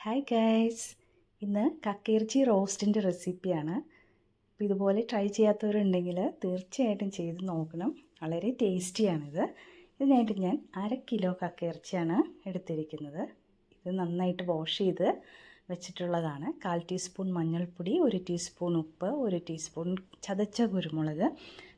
Hi guys, ഇന്ന് കക്കയിറച്ചി റോസ്റ്റിൻ്റെ റെസിപ്പിയാണ്. അപ്പോൾ ഇതുപോലെ ട്രൈ ചെയ്യാത്തവരുണ്ടെങ്കിൽ തീർച്ചയായിട്ടും ചെയ്ത് നോക്കണം. വളരെ ടേസ്റ്റിയാണിത്. ഇതിനായിട്ട് ഞാൻ 1/2 കിലോ കക്കയിറച്ചിയാണ് എടുത്തിരിക്കുന്നത്. ഇത് നന്നായിട്ട് വാഷ് ചെയ്ത് വെച്ചിട്ടുള്ളതാണ്. 1/4 ടീസ്പൂൺ മഞ്ഞൾപ്പൊടി, 1 ടീസ്പൂൺ ഉപ്പ്, 1 ടീസ്പൂൺ ചതച്ച കുരുമുളക്,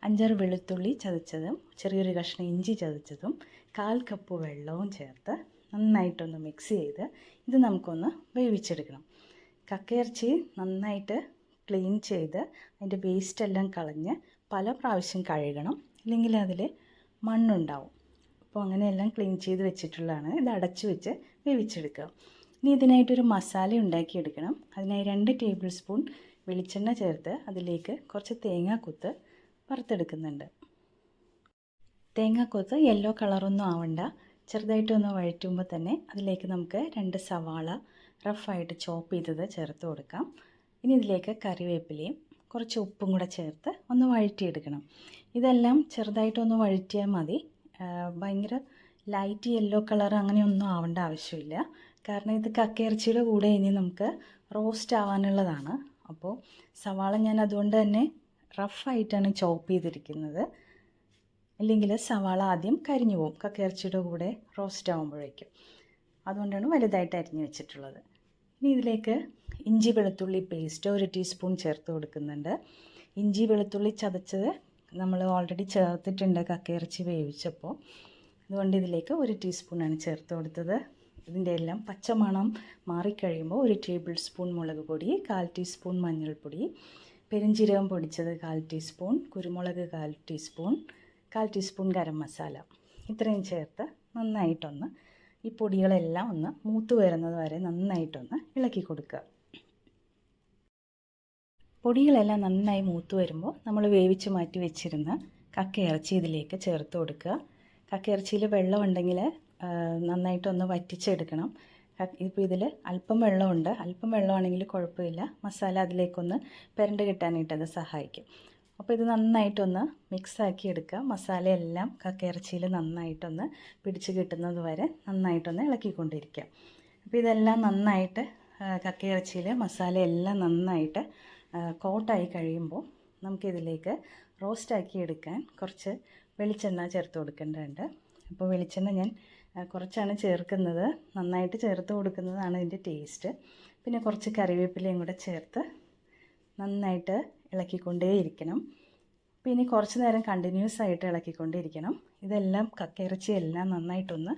5-6 വെളുത്തുള്ളി ചതച്ചതും ചെറിയൊരു കഷ്ണം ഇഞ്ചി ചതച്ചതും 1/4 കപ്പ് വെള്ളവും ചേർത്ത് നന്നായിട്ടൊന്ന് മിക്സ് ചെയ്ത് ഇത് നമുക്കൊന്ന് വേവിച്ചെടുക്കണം. കക്കയിറച്ചി നന്നായിട്ട് ക്ലീൻ ചെയ്ത് അതിൻ്റെ വേസ്റ്റെല്ലാം കളഞ്ഞ് പല പ്രാവശ്യം കഴുകണം, ഇല്ലെങ്കിൽ അതിൽ മണ്ണുണ്ടാവും. അപ്പോൾ അങ്ങനെയെല്ലാം ക്ലീൻ ചെയ്ത് വെച്ചിട്ടുള്ളതാണ്. ഇത് അടച്ചു വെച്ച് വേവിച്ചെടുക്കുക. ഇനി ഇതിനായിട്ടൊരു മസാല ഉണ്ടാക്കിയെടുക്കണം. അതിനായി 2 ടേബിൾ സ്പൂൺ വെളിച്ചെണ്ണ ചേർത്ത് അതിലേക്ക് കുറച്ച് തേങ്ങാക്കൊത്ത് വറുത്തെടുക്കുന്നുണ്ട്. തേങ്ങാക്കൊത്ത് യെല്ലോ കളറൊന്നും ആവണ്ട, ചെറുതായിട്ടൊന്ന് വഴറ്റുമ്പോൾ തന്നെ അതിലേക്ക് നമുക്ക് 2 സവാള റഫായിട്ട് ചോപ്പ് ചെയ്തത് ചേർത്ത് കൊടുക്കാം. ഇനി ഇതിലേക്ക് കറിവേപ്പിലയും കുറച്ച് ഉപ്പും കൂടെ ചേർത്ത് ഒന്ന് വഴറ്റിയെടുക്കണം. ഇതെല്ലാം ചെറുതായിട്ടൊന്ന് വഴറ്റിയാൽ മതി. ഭയങ്കര ലൈറ്റ് യെല്ലോ കളർ അങ്ങനെയൊന്നും ആവേണ്ട ആവശ്യമില്ല. കാരണം ഇത് കക്കയിറച്ചിയുടെ കൂടെ ഇനി നമുക്ക് റോസ്റ്റ് ആവാനുള്ളതാണ്. അപ്പോൾ സവാള ഞാൻ അതുകൊണ്ട് തന്നെ റഫായിട്ടാണ് ചോപ്പ് ചെയ്തിരിക്കുന്നത്. അല്ലെങ്കിൽ സവാള ആദ്യം കരിഞ്ഞു പോകും കക്കയിറച്ചിയുടെ കൂടെ റോസ്റ്റ് ആകുമ്പോഴേക്കും. അതുകൊണ്ടാണ് വലുതായിട്ട് അരിഞ്ഞു വെച്ചിട്ടുള്ളത്. ഇനി ഇതിലേക്ക് ഇഞ്ചി വെളുത്തുള്ളി പേസ്റ്റ് 1 ടീസ്പൂൺ ചേർത്ത് കൊടുക്കുന്നുണ്ട്. ഇഞ്ചി വെളുത്തുള്ളി ചതച്ചത് നമ്മൾ ഓൾറെഡി ചേർത്തിട്ടുണ്ട് കക്കയിറച്ചി വേവിച്ചപ്പോൾ. അതുകൊണ്ട് ഇതിലേക്ക് 1 ടീസ്പൂണാണ് ചേർത്ത് കൊടുത്തത്. ഇതിൻ്റെ എല്ലാം പച്ചമണം മാറിക്കഴിയുമ്പോൾ 1 ടേബിൾ സ്പൂൺ മുളക് പൊടി, 1/4 ടീസ്പൂൺ മഞ്ഞൾപ്പൊടി, പെരുംജീരകം പൊടിച്ചത് 1/4 ടീസ്പൂൺ, കുരുമുളക് 1/4 ടീസ്പൂൺ, 1/4 ടീസ്പൂൺ ഗരം മസാല, ഇത്രയും ചേർത്ത് നന്നായിട്ടൊന്ന് ഈ പൊടികളെല്ലാം ഒന്ന് മൂത്ത് വരുന്നത് വരെ നന്നായിട്ടൊന്ന് ഇളക്കി കൊടുക്കുക. പൊടികളെല്ലാം നന്നായി മൂത്ത് വരുമ്പോൾ നമ്മൾ വേവിച്ച് മാറ്റി വെച്ചിരുന്ന കക്കയിറച്ചി ഇതിലേക്ക് ചേർത്ത് കൊടുക്കുക. കക്കയിറച്ചിയിൽ വെള്ളം ഉണ്ടെങ്കിൽ നന്നായിട്ടൊന്ന് വറ്റിച്ചെടുക്കണം. ഇപ്പോൾ ഇതിൽ അല്പം വെള്ളമുണ്ട്. അല്പം വെള്ളമാണെങ്കിൽ കുഴപ്പമില്ല, മസാല അതിലേക്കൊന്ന് പുരണ്ട് കിട്ടാനായിട്ടത് സഹായിക്കും. അപ്പോൾ ഇത് നന്നായിട്ടൊന്ന് മിക്സാക്കി എടുക്കുക. മസാലയെല്ലാം കക്കയിറച്ചിയിൽ നന്നായിട്ടൊന്ന് പിടിച്ച് കിട്ടുന്നത് വരെ നന്നായിട്ടൊന്ന് ഇളക്കിക്കൊണ്ടിരിക്കുക. അപ്പോൾ ഇതെല്ലാം നന്നായിട്ട് കക്കയിറച്ചിയിൽ മസാലയെല്ലാം നന്നായിട്ട് കോട്ടായി കഴിയുമ്പോൾ നമുക്കിതിലേക്ക് റോസ്റ്റാക്കി എടുക്കാൻ കുറച്ച് വെളിച്ചെണ്ണ ചേർത്ത് കൊടുക്കേണ്ടതുണ്ട്. അപ്പോൾ വെളിച്ചെണ്ണ ഞാൻ കുറച്ചാണ് ചേർക്കുന്നത്. നന്നായിട്ട് ചേർത്ത് കൊടുക്കുന്നതാണ് ഇതിൻ്റെ ടേസ്റ്റ്. പിന്നെ കുറച്ച് കറിവേപ്പിലയും കൂടെ ചേർത്ത് നന്നായിട്ട് ഇളക്കിക്കൊണ്ടേയിരിക്കണം. പിന്നെ കുറച്ച് നേരം കണ്ടിന്യൂസ് ആയിട്ട് ഇളക്കിക്കൊണ്ടേയിരിക്കണം. ഇതെല്ലാം കക്കയിറച്ചി എല്ലാം നന്നായിട്ടൊന്ന്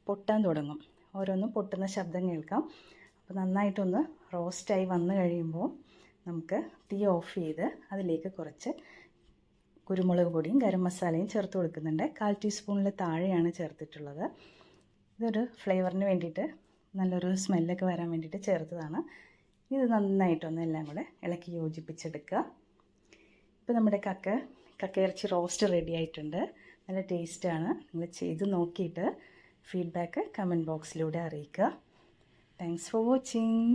പൊട്ടാൻ തുടങ്ങും. ഓരോന്നും പൊട്ടുന്ന ശബ്ദം കേൾക്കാം. അപ്പോൾ നന്നായിട്ടൊന്ന് റോസ്റ്റായി വന്നു കഴിയുമ്പോൾ നമുക്ക് തീ ഓഫ് ചെയ്ത് അതിലേക്ക് കുറച്ച് കുരുമുളക് പൊടിയും ഗരം മസാലയും ചേർത്ത് കൊടുക്കുന്നുണ്ട്. 1/4 ടീസ്പൂണിൽ താഴെയാണ് ചേർത്തിട്ടുള്ളത്. ഇതൊരു ഫ്ലേവറിന് വേണ്ടിയിട്ട്, നല്ലൊരു സ്മെല്ലൊക്കെ വരാൻ വേണ്ടിയിട്ട് ചേർത്തതാണ്. ഇത് നന്നായിട്ടൊന്ന് എല്ലാം കൂടെ ഇളക്കി യോജിപ്പിച്ചെടുക്കുക. ഇപ്പോൾ നമ്മുടെ കക്കയിറച്ചി റോസ്റ്റ് റെഡി ആയിട്ടുണ്ട്. നല്ല ടേസ്റ്റാണ്. നിങ്ങൾ ചെയ്ത് നോക്കിയിട്ട് ഫീഡ്ബാക്ക് കമൻറ്റ് ബോക്സിലൂടെ അറിയിക്കുക. Thanks for watching.